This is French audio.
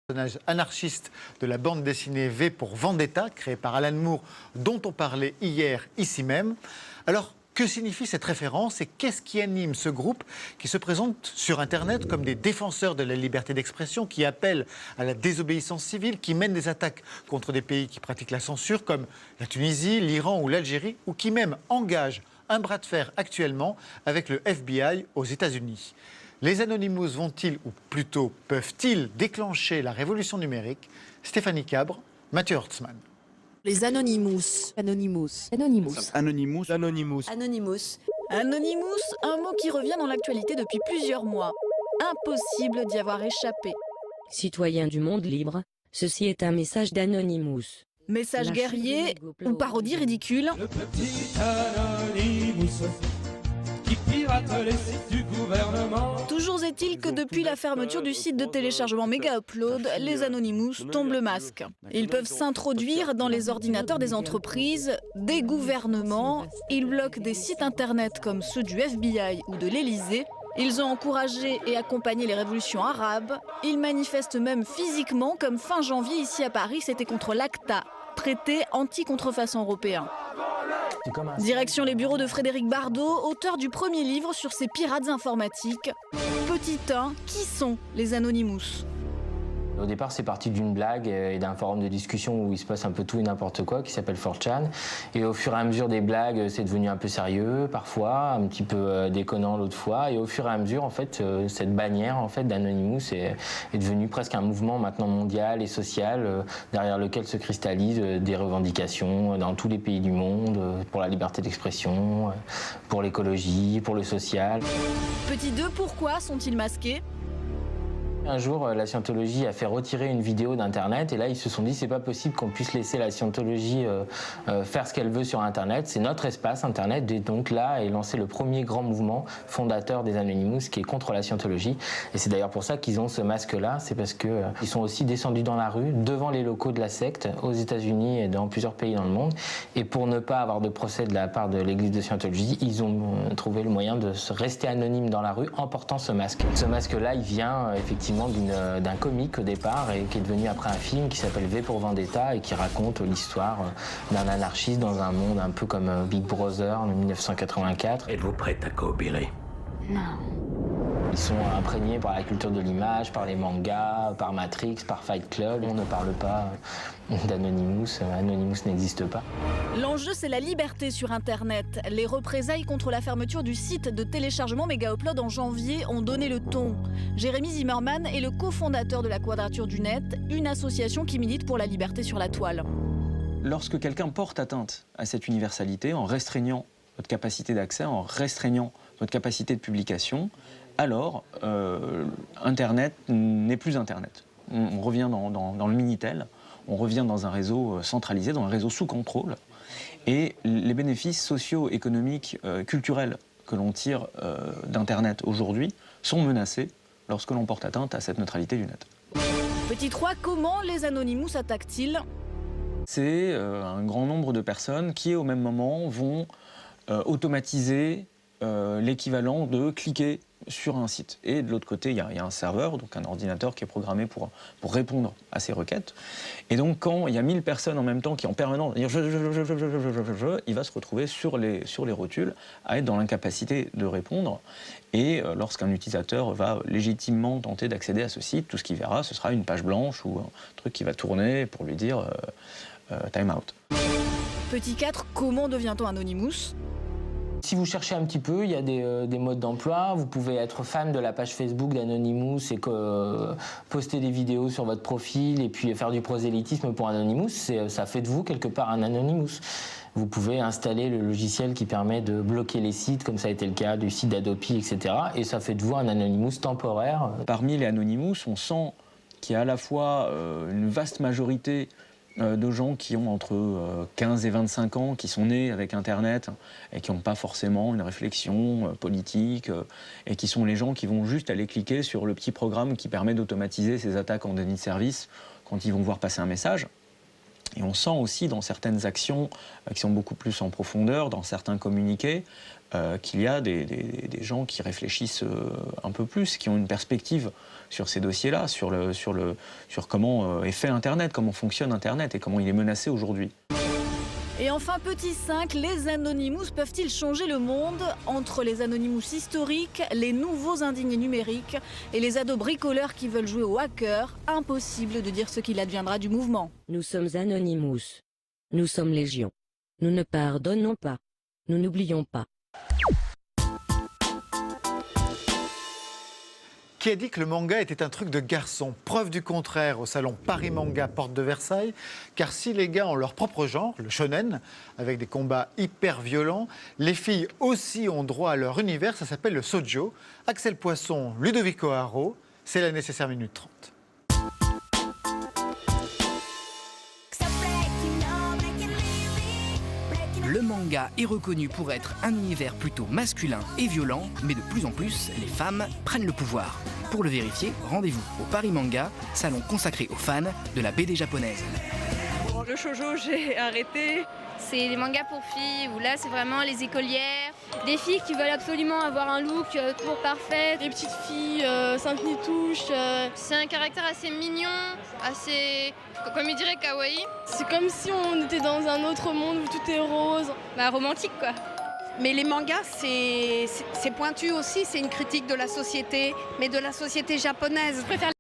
Personnage anarchiste de la bande dessinée V pour Vendetta, créée par Alan Moore, dont on parlait hier ici même. Alors, que signifie cette référence et qu'est-ce qui anime ce groupe qui se présente sur Internet comme des défenseurs de la liberté d'expression, qui appellent à la désobéissance civile, qui mènent des attaques contre des pays qui pratiquent la censure comme la Tunisie, l'Iran ou l'Algérie, ou qui même engagent un bras de fer actuellement avec le FBI aux États-Unis? Les Anonymous vont-ils, ou plutôt peuvent-ils, déclencher la révolution numérique? Stéphanie Cabre, Mathieu Hortzmann. Les Anonymous. Anonymous. Anonymous. Anonymous. Anonymous. Anonymous. Anonymous, un mot qui revient dans l'actualité depuis plusieurs mois. Impossible d'y avoir échappé. Citoyens du monde libre, ceci est un message d'Anonymous. Message guerrier ou parodie ridicule. Le petit Anonymous qui pirate les sites du gouvernement. Toujours est-il que depuis la fermeture du site de téléchargement Mega Upload, les Anonymous tombent le masque. Ils peuvent s'introduire dans les ordinateurs des entreprises, des gouvernements. Ils bloquent des sites internet comme ceux du FBI ou de l'Élysée. Ils ont encouragé et accompagné les révolutions arabes. Ils manifestent même physiquement, comme fin janvier ici à Paris, c'était contre l'ACTA, traité anti-contrefaçon européen. Direction les bureaux de Frédéric Bardot, auteur du premier livre sur ces pirates informatiques. Petit 1, qui sont les Anonymous ? Au départ, c'est parti d'une blague et d'un forum de discussion où il se passe un peu tout et n'importe quoi, qui s'appelle 4chan. Et au fur et à mesure des blagues, c'est devenu un peu sérieux, parfois, un petit peu déconnant l'autre fois. Et au fur et à mesure, en fait, cette bannière d'Anonymous est devenue presque un mouvement maintenant mondial et social, derrière lequel se cristallisent des revendications dans tous les pays du monde, pour la liberté d'expression, pour l'écologie, pour le social. Petit 2, pourquoi sont-ils masqués ? Un jour, la Scientologie a fait retirer une vidéo d'Internet et là, ils se sont dit c'est pas possible qu'on puisse laisser la Scientologie faire ce qu'elle veut sur Internet. C'est notre espace Internet et donc là est lancé le premier grand mouvement fondateur des Anonymous qui est contre la Scientologie. Et c'est d'ailleurs pour ça qu'ils ont ce masque-là. C'est parce que ils sont aussi descendus dans la rue devant les locaux de la secte aux États-Unis et dans plusieurs pays dans le monde. Et pour ne pas avoir de procès de la part de l'Église de Scientologie, ils ont trouvé le moyen de rester anonymes dans la rue en portant ce masque. Ce masque-là, il vient effectivement d'un comique au départ et qui est devenu après un film qui s'appelle V pour Vendetta et qui raconte l'histoire d'un anarchiste dans un monde un peu comme Big Brother en 1984. Êtes-vous prête à coopérer? Non. Ils sont imprégnés par la culture de l'image, par les mangas, par Matrix, par Fight Club. On ne parle pas d'Anonymous, Anonymous n'existe pas. L'enjeu, c'est la liberté sur Internet. Les représailles contre la fermeture du site de téléchargement Mega Upload en janvier ont donné le ton. Jérémy Zimmerman est le cofondateur de la Quadrature du Net, une association qui milite pour la liberté sur la toile. Lorsque quelqu'un porte atteinte à cette universalité en restreignant votre capacité d'accès, en restreignant votre capacité de publication, alors Internet n'est plus Internet. On revient dans le Minitel, on revient dans un réseau centralisé, dans un réseau sous contrôle. Et les bénéfices sociaux, économiques, culturels que l'on tire d'Internet aujourd'hui sont menacés lorsque l'on porte atteinte à cette neutralité du net. Petit 3, comment les Anonymous attaquent-ils ? C'est un grand nombre de personnes qui, au même moment, vont automatiser l'équivalent de cliquer sur un site. Et de l'autre côté, il y a un serveur, donc un ordinateur qui est programmé pour répondre à ces requêtes. Et donc, quand il y a 1000 personnes en même temps qui en permanence dire il va se retrouver sur les rotules à être dans l'incapacité de répondre. Et lorsqu'un utilisateur va légitimement tenter d'accéder à ce site, tout ce qu'il verra, ce sera une page blanche ou un truc qui va tourner pour lui dire time out. Petit 4, comment devient-on Anonymous ? Si vous cherchez un petit peu, il y a des modes d'emploi. Vous pouvez être fan de la page Facebook d'Anonymous et poster des vidéos sur votre profil et puis faire du prosélytisme pour Anonymous. Ça fait de vous quelque part un Anonymous. Vous pouvez installer le logiciel qui permet de bloquer les sites, comme ça a été le cas du site d'Adopi, etc. Et ça fait de vous un Anonymous temporaire. Parmi les Anonymous, on sent qu'il y a à la fois une vaste majorité de gens qui ont entre 15 et 25 ans, qui sont nés avec Internet et qui n'ont pas forcément une réflexion politique et qui sont les gens qui vont juste aller cliquer sur le petit programme qui permet d'automatiser ces attaques en déni de service quand ils vont voir passer un message. Et on sent aussi dans certaines actions qui sont beaucoup plus en profondeur, dans certains communiqués, qu'il y a des gens qui réfléchissent un peu plus, qui ont une perspective sur ces dossiers-là, sur comment est fait Internet, comment fonctionne Internet et comment il est menacé aujourd'hui. Et enfin, petit 5, les Anonymous peuvent-ils changer le monde? Entre les Anonymous historiques, les nouveaux indignés numériques et les ados bricoleurs qui veulent jouer aux hackers, impossible de dire ce qu'il adviendra du mouvement. Nous sommes Anonymous. Nous sommes Légion. Nous ne pardonnons pas. Nous n'oublions pas. Qui a dit que le manga était un truc de garçon? Preuve du contraire au salon Paris Manga, porte de Versailles. Car si les gars ont leur propre genre, le shonen, avec des combats hyper violents, les filles aussi ont droit à leur univers, ça s'appelle le shoujo. Axel Poisson, Ludovico Haro, c'est la nécessaire minute 30. Le manga est reconnu pour être un univers plutôt masculin et violent, mais de plus en plus, les femmes prennent le pouvoir. Pour le vérifier, rendez-vous au Paris Manga, salon consacré aux fans de la BD japonaise. Le shoujo, j'ai arrêté. C'est les mangas pour filles, où là c'est vraiment les écolières. Des filles qui veulent absolument avoir un look toujours parfait. Les petites filles, Sainte-Nitouche. C'est un caractère assez mignon, assez, comme il dirait, kawaii. C'est comme si on était dans un autre monde où tout est rose. Bah, romantique quoi. Mais les mangas, c'est pointu aussi, c'est une critique de la société, mais de la société japonaise. Je préfère